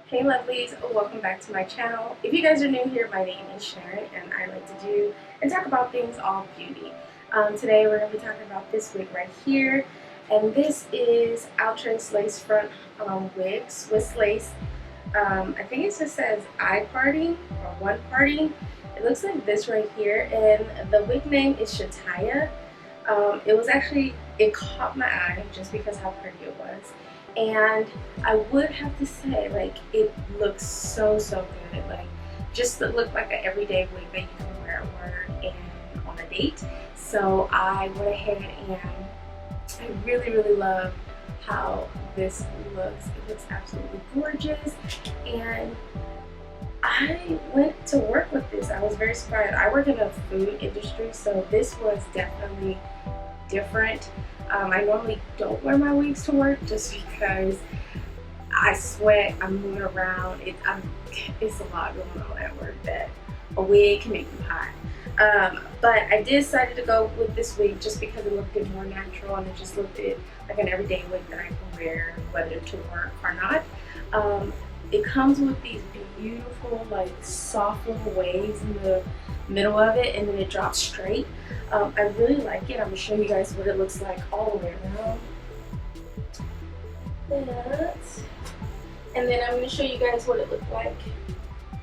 Hey lovelies, welcome back to my channel. If you guys are new here, my name is Sharon and I like to do and talk about things all beauty. Today we're going to be talking about this wig right here, and this is Outre lace front wig, Swiss lace. I think it just says eye parting or one parting. It looks like this right here, and the wig name is Shataya. It caught my eye just because how pretty it was. And I would have to say, like, it looks so good. Like, just to look like an everyday wig that you can wear at work and on a date. So I went ahead and I really love how this looks. It looks absolutely gorgeous. And I went to work with this. I was very surprised. I work in the food industry, so this was definitely different. I normally don't wear my wigs to work just because I sweat, I'm moving around, it's a lot going on at work that a wig can make you hot. But I decided to go with this wig just because it looked more natural and it just looked like an everyday wig that I can wear whether to work or not. It comes with these beautiful, like, soft little waves in the middle of it, and then it drops straight. I really like it. I'm gonna show you guys what it looks like all the way around. And then I'm gonna show you guys what it looked like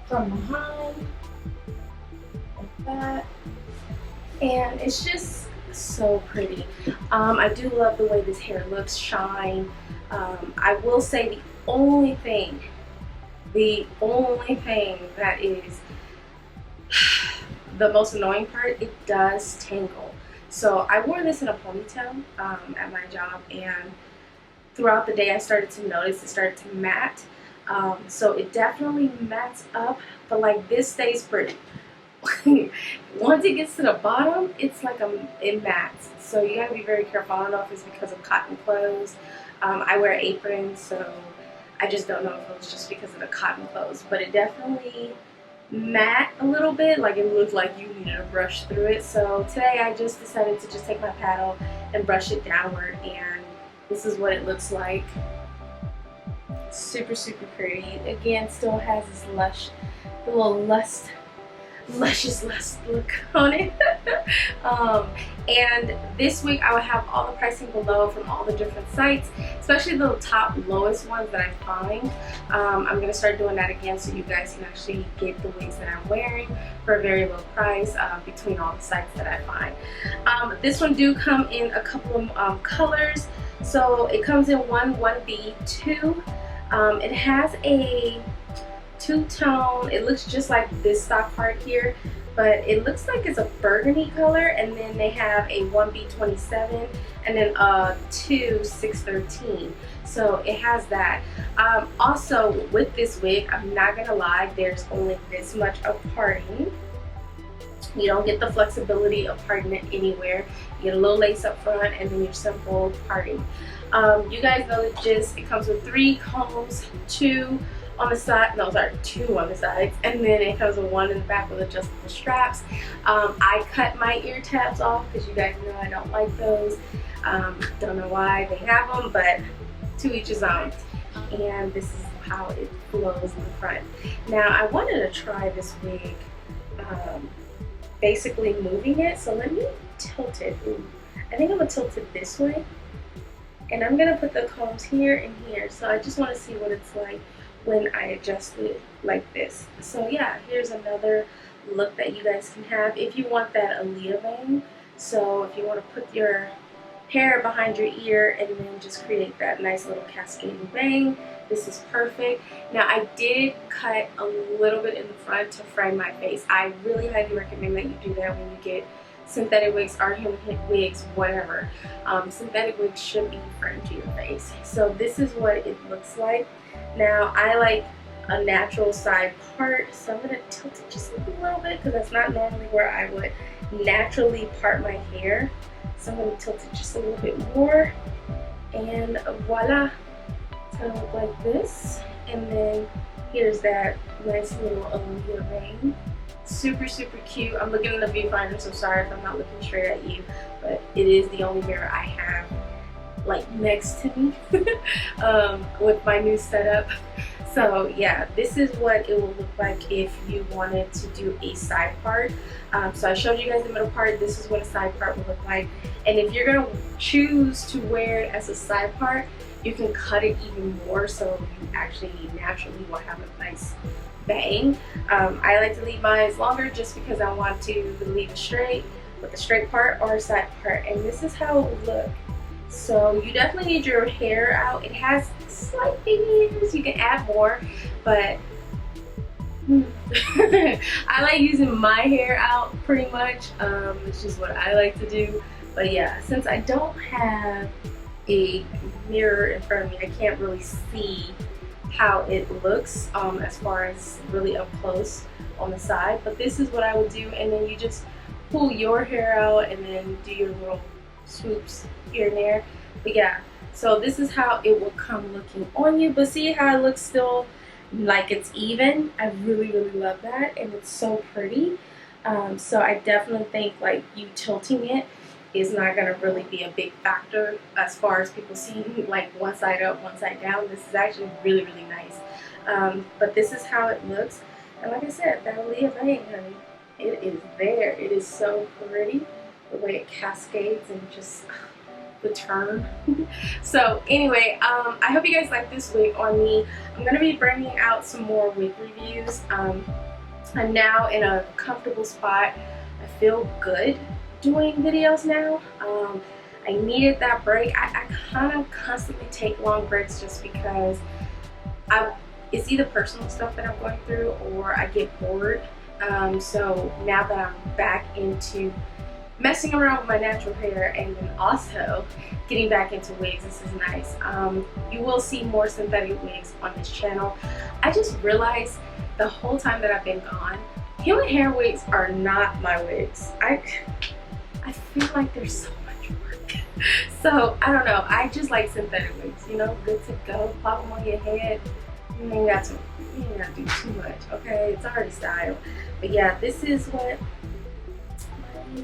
from behind, like that. And it's just so pretty. I do love the way this hair looks, shine. I will say the only thing that is the most annoying part, it does tangle. So I wore this in a ponytail at my job, and throughout the day I started to notice it started to matte. So it definitely mattes up, but like this stays pretty. Once it gets to the bottom, it's like it mattes. So you gotta be very careful. I don't know if it's because of cotton clothes. I wear aprons, so I just don't know if it was just because of the cotton clothes, but it definitely matte a little bit, like it looked like you needed to brush through it. So today I just decided to just take my paddle and brush it downward, and this is what it looks like. Super pretty. Again, still has this little luscious look on it. And this week I will have all the pricing below from all the different sites, especially the top lowest ones that I find. I'm going to start doing that again so you guys can actually get the wigs that I'm wearing for a very low price between all the sites that I find. This one do come in a couple of colors. So it comes in 1B, 2. It has a two-tone. It looks just like this stock part here, but it looks like it's a burgundy color, and then they have a 1B27 and then a 2-613. So it has that. Also with this wig, I'm not gonna lie, there's only this much of parting. You don't get the flexibility of parting it anywhere. You get a little lace up front and then your simple parting. You guys know it comes with 3 combs, 2 on the side, no sorry, 2 on the sides, and then it comes with 1 in the back with adjustable straps. I cut my ear tabs off because you guys know I don't like those. Don't know why they have them, but to each his own. And this is how it flows in the front. Now I wanted to try this wig basically moving it, so let me tilt it. Ooh, I think I'm gonna tilt it this way, and I'm gonna put the combs here and here, so I just want to see what it's like when I adjust it like this. So yeah, here's another look that you guys can have if you want that Aaliyah bang. So if you want to put your hair behind your ear and then just create that nice little cascading bang, this is perfect. Now I did cut a little bit in the front to frame my face. I really highly recommend that you do that when you get synthetic wigs or human wigs, whatever. Synthetic wigs should be framed to your face. So this is what it looks like. Now I like a natural side part, so I'm going to tilt it just a little bit because that's not normally where I would naturally part my hair. So I'm going to tilt it just a little bit more, and voila, it's going to look like this. And then here's that nice little Aaliyah bang. Super cute. I'm looking in the viewfinder, so sorry if I'm not looking straight at you, but it is the only mirror I have like next to me with my new setup. So yeah, this is what it will look like if you wanted to do a side part. So I showed you guys the middle part. This is what a side part will look like. And if you're gonna choose to wear it as a side part, you can cut it even more so you actually naturally will have a nice bang. I like to leave mine longer just because I want to leave it straight with the straight part or side part. And this is how it will look. So you definitely need your hair out. It has slight baby hairs. You can add more, but I like using my hair out pretty much. It's just what I like to do. But yeah, since I don't have a mirror in front of me, I can't really see how it looks as far as really up close on the side. But this is what I would do, and then you just pull your hair out and then do your little swoops here and there. But yeah, so this is how it will come looking on you. But see how it looks still like it's even? I really love that, and it's so pretty. So I definitely think like you tilting it is not going to really be a big factor as far as people seeing like one side up, one side down. This is actually really nice. But this is how it looks, and like I said, that'll leave a bang, honey. It is there. It is so pretty the way it cascades and just the turn. So anyway, I hope you guys like this wig on me. I'm going to be bringing out some more wig reviews. I'm now in a comfortable spot. I feel good doing videos now. I needed that break. I kind of constantly take long breaks just because it's either personal stuff that I'm going through or I get bored. So now that I'm back into messing around with my natural hair and then also getting back into wigs, this is nice. You will see more synthetic wigs on this channel. I just realized the whole time that I've been gone, human hair wigs are not my wigs. I feel like there's so much work. So I don't know, I just like synthetic wigs, you know, good to go, pop them on your head. You ain't got to do too much, okay? It's already styled. But yeah, this is what my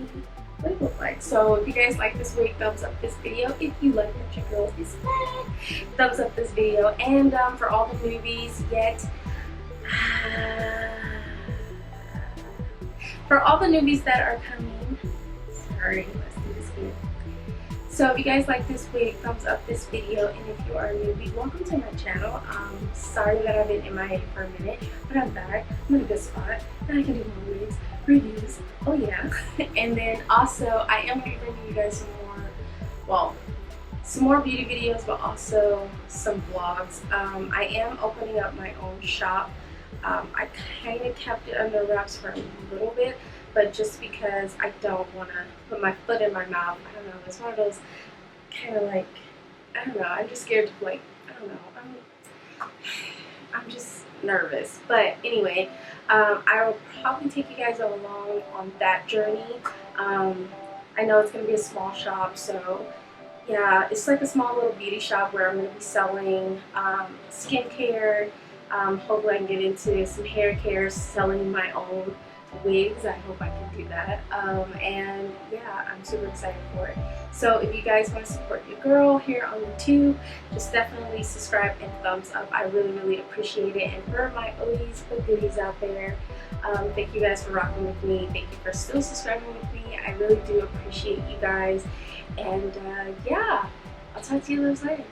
wig look like. So if you guys like this wig, thumbs up this video. If you like what your girl is bad, thumbs up this video. And for all the newbies for all the newbies that are coming, sorry, let's do this again. So if you guys like this wig, thumbs up this video, and if you are a newbie, welcome to my channel. Sorry that I've been MIA for a minute, but I'm back. I'm in a good spot, and I can do more wigs, reviews, oh yeah. And then also, I am going to be bringing you guys some more beauty videos, but also some vlogs. I am opening up my own shop. I kind of kept it under wraps for a little bit, but just because I don't want to put my foot in my mouth. I don't know, it's one of those kind of like, I don't know, I'm just scared to like, I don't know, I'm just nervous. But anyway, I will probably take you guys along on that journey. I know it's going to be a small shop, so yeah, it's like a small little beauty shop where I'm going to be selling skincare. Hopefully I can get into some hair care, selling my own wigs. I hope I can do that. And yeah, I'm super excited for it. So if you guys want to support your girl here on YouTube, just definitely subscribe and thumbs up. I really appreciate it. And for my OGs, the goodies out there, thank you guys for rocking with me. Thank you for still subscribing with me. I really do appreciate you guys. And yeah, I'll talk to you later.